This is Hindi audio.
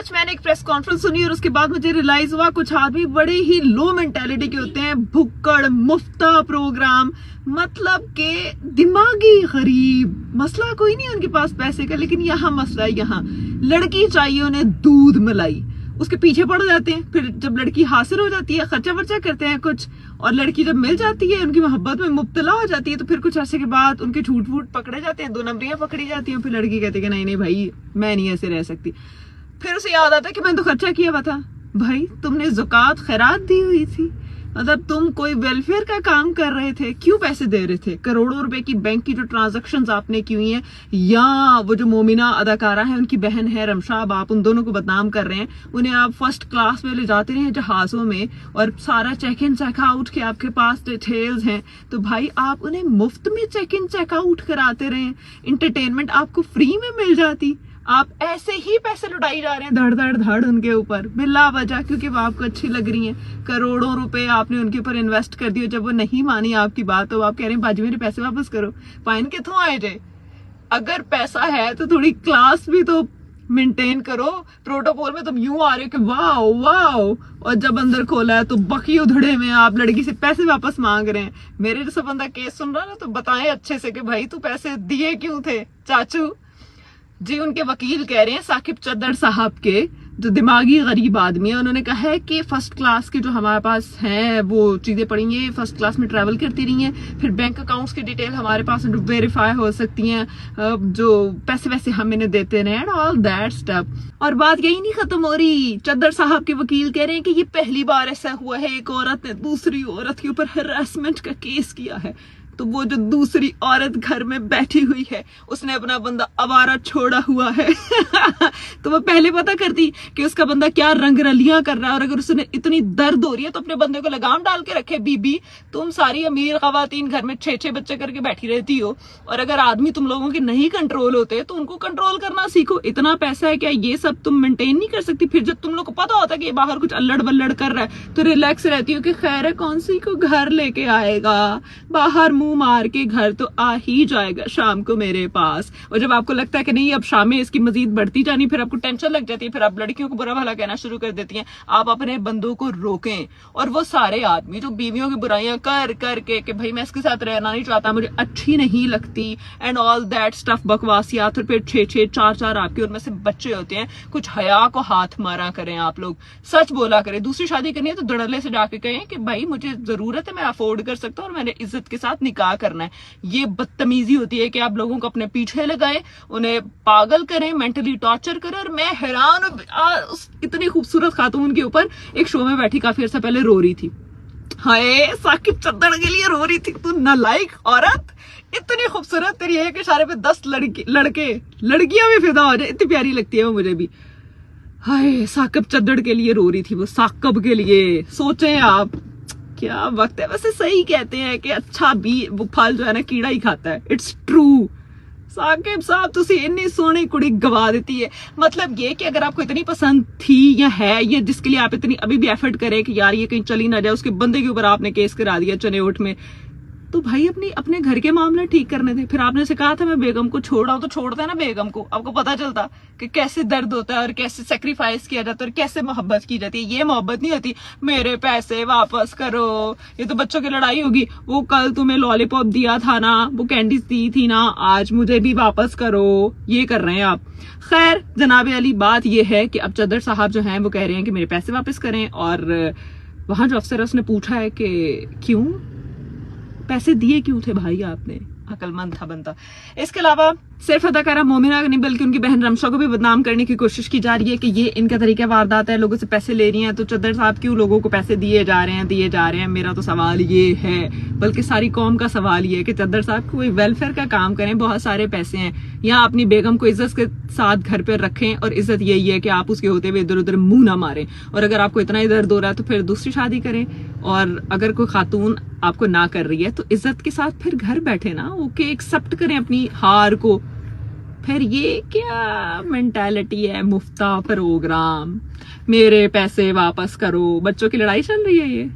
आज मैंने एक प्रेस कॉन्फ्रेंस सुनी और उसके बाद मुझे रियलाइज हुआ कुछ आदमी बड़े ही लो मेंटेलिटी के होते हैं। भुक्कड़, मुफ्ता प्रोग्राम, मतलब के दिमागी गरीब। मसला कोई नहीं उनके पास पैसे का, लेकिन यहाँ मसला है, यहाँ लड़की चाहिए उन्हें दूध मलाई, उसके पीछे पड़ जाते हैं। फिर जब लड़की हासिल हो जाती है खर्चा वर्चा करते हैं कुछ, और लड़की जब मिल जाती है उनकी मोहब्बत में मुब्तला हो जाती है, तो फिर कुछ अर्से के बाद उनके झूठ फूट पकड़े जाते हैं, 2 नंबरियां पकड़ी जाती हैं। फिर लड़की कहती है कि नहीं नहीं भाई मैं नहीं ऐसे रह सकती। फिर उसे याद आता है कि मैंने तो खर्चा किया हुआ था। भाई तुमने ज़कात खैरात दी हुई थी, मतलब तुम कोई वेलफेयर का काम कर रहे थे, क्यों पैसे दे रहे थे? करोड़ों रुपए की बैंक की जो ट्रांजैक्शंस आपने की हुई हैं, या वो जो मोमिना अदाकारा है उनकी बहन है रमशाब, आप उन दोनों को बदनाम कर रहे हैं। उन्हें आप फर्स्ट क्लास में ले जाते रहे जहाजों में और सारा चेक इन चेक आउट के आपके पास डिटेल्स हैं, तो भाई आप उन्हें मुफ्त में चेक इन चेक आउट कराते रहे। इंटरटेनमेंट आपको फ्री में मिल जाती। आप ऐसे ही पैसे लुटाई जा रहे हैं धड़ धड़ धड़ उनके ऊपर बिला वजह, क्योंकि वो आपको अच्छी लग रही हैं। करोड़ों रुपए आपने उनके ऊपर इन्वेस्ट कर दिए। जब वो नहीं मानी आपकी बात तो आप कह रहे हैं बाजी मेरे पैसे वापस करो। फाइन कितों आए जे? अगर पैसा है तो थोड़ी क्लास भी तो मेंटेन करो। प्रोटोकॉल में तुम यूं आ रहे हो कि वाओ वाओ, और जब अंदर खोला है तो बकी उधड़े में आप लड़की से पैसे वापस मांग रहे हैं। मेरे जैसा बंदा केस सुन रहा ना तो बताएं अच्छे से कि भाई तू पैसे दिए क्यों थे चाचू जी। उनके वकील कह रहे हैं साकिब चद्दड़ साहब के, जो दिमागी गरीब आदमी है, उन्होंने कहा है कि फर्स्ट क्लास के जो हमारे पास हैं वो चीजें पड़ी हैं, फर्स्ट क्लास में ट्रैवल करती रही हैं, फिर बैंक अकाउंट्स की डिटेल हमारे पास वेरीफाई हो सकती हैं, जो पैसे वैसे हम इन्हें देते रहे एंड ऑल दैट स्टफ। और बात यही नहीं खत्म हो रही। चद्दड़ साहब के वकील कह रहे हैं कि ये पहली बार ऐसा हुआ है एक औरत ने दूसरी औरत के ऊपर हैरेसमेंट का केस किया है। तो वो जो दूसरी औरत घर में बैठी हुई है उसने अपना बंदा आवारा छोड़ा हुआ है तो वो पहले पता करती कि उसका बंदा क्या रंग रलियां कर रहा है, और अगर उसने इतनी दर्द हो रही है तो अपने बंदे को लगाम डाल के रखे। बीबी तुम सारी अमीर खवातीन घर में 6-6 बच्चे करके बैठी रहती हो, और अगर आदमी तुम लोगों के नहीं कंट्रोल होते तो उनको कंट्रोल करना सीखो। इतना पैसा है क्या ये सब तुम मेंटेन नहीं कर सकती? फिर जब तुम लोग को पता होता है कि ये बाहर कुछ अल्लड़ बल्लड़ कर रहा है तो रिलैक्स रहती हो कि खैर है कौन सी को घर लेके आएगा, बाहर मुंह मार के घर तो आ ही जाएगा शाम को मेरे पास। और जब आपको लगता है कि नहीं अब शामें इसकी मजीद बढ़ती जानी, फिर आपको टेंशन लग जाती है, फिर आप लड़कियों को बुरा भला कहना शुरू कर देती हैं। आप अपने बंदों को रोकें। और वो सारे आदमी जो बीवियों की बुराइयां कर करके कि भाई मैं इसके साथ रहना नहीं चाहता, मुझे अच्छी नहीं लगती एंड ऑल दैट स्टफ, बकवासियात, और फिर 6-6 4-4 आपके उनमें से बच्चे होते हैं। कुछ हया को हाथ मारा करें आप लोग, सच बोला करें। दूसरी शादी करनी है तो धड़ल्ले से जाके कहें कि भाई मुझे जरूरत है, मैं अफोर्ड कर सकता हूँ और मैंने इज्जत के साथ निकाह करना है। ये बदतमीजी होती है कि आप लोगों को अपने पीछे लगाएं, उन्हें पागल करें, मेंटली टॉर्चर करें। और मैं हैरान उस इतनी खूबसूरत खातून के ऊपर एक शो में बैठी काफी अर्सा पहले रो रही थी। हाय साकिब चद्दड़ के लिए रो रही थी। तू नालायक औरत, इतनी खूबसूरत, तेरी एक इशारे पे 10 लड़कियां भी फिदा हो जाए, इतनी प्यारी लगती है वो मुझे भी। हाय साकिब चद्दड़ के लिए रो रही थी वो, साकिब के लिए। सोचें आप क्या वक्त है। वैसे सही कहते हैं कि अच्छा भी वो फल जो है ना कीड़ा ही खाता है। It's true. साकिब साहब तुसी इतनी सोहनी कुड़ी गवा देती है। मतलब ये कि अगर आपको इतनी पसंद थी या है, ये जिसके लिए आप इतनी अभी भी एफर्ट करें कि यार ये कहीं चली ना जाए, उसके बंदे के ऊपर आपने केस करा दिया चनेउठ में, तो भाई अपने घर के मामले ठीक करने थे। फिर आपने उसे कहा था मैं बेगम को छोड़ रहा हूं, तो छोड़ते हैं ना बेगम को। आपको पता चलता कि कैसे दर्द होता है और कैसे सेक्रीफाइस किया जाता है और कैसे मोहब्बत की जाती है। ये मोहब्बत नहीं होती मेरे पैसे वापस करो, ये तो बच्चों की लड़ाई होगी। वो कल तुम्हें लॉलीपॉप दिया था ना, वो कैंडीज दी थी ना, आज मुझे भी वापस करो, ये कर रहे हैं आप। खैर जनाब अली, बात ये है कि अब चद्दड़ साहब जो हैं वो कह रहे हैं कि मेरे पैसे वापस करें। और वहां जो अफसर है उसने पूछा है कि क्यों पैसे दिए क्यों थे भाई आपने? अकलमंद था बनता। इसके अलावा सिर्फ अदाकारा मोमिना नहीं बल्कि उनकी बहन रमशा को भी बदनाम करने की कोशिश की जा रही है कि ये इनका तरीका वारदात है, लोगों से पैसे ले रही हैं। तो चद्दड़ साहब क्यों लोगों को पैसे दिए जा रहे हैं? मेरा तो सवाल ये है, बल्कि सारी कौम का सवाल ये है कि चद्दड़ साहब कोई वेलफेयर का काम करें, बहुत सारे पैसे हैं, यहाँ अपनी बेगम को इज्जत के साथ घर पर रखें। और इज्जत यही है कि आप उसके होते हुए इधर उधर मुंह ना मारें। और अगर आपको इतना ही दर्द हो रहा है तो फिर दूसरी शादी करें। और अगर कोई खातून आपको ना कर रही है तो इज्जत के साथ फिर घर बैठे ना, ओके, एक्सेप्ट करें अपनी हार को। फिर ये क्या मेंटालिटी है? मुफ्ता प्रोग्राम, मेरे पैसे वापस करो, बच्चों की लड़ाई चल रही है ये।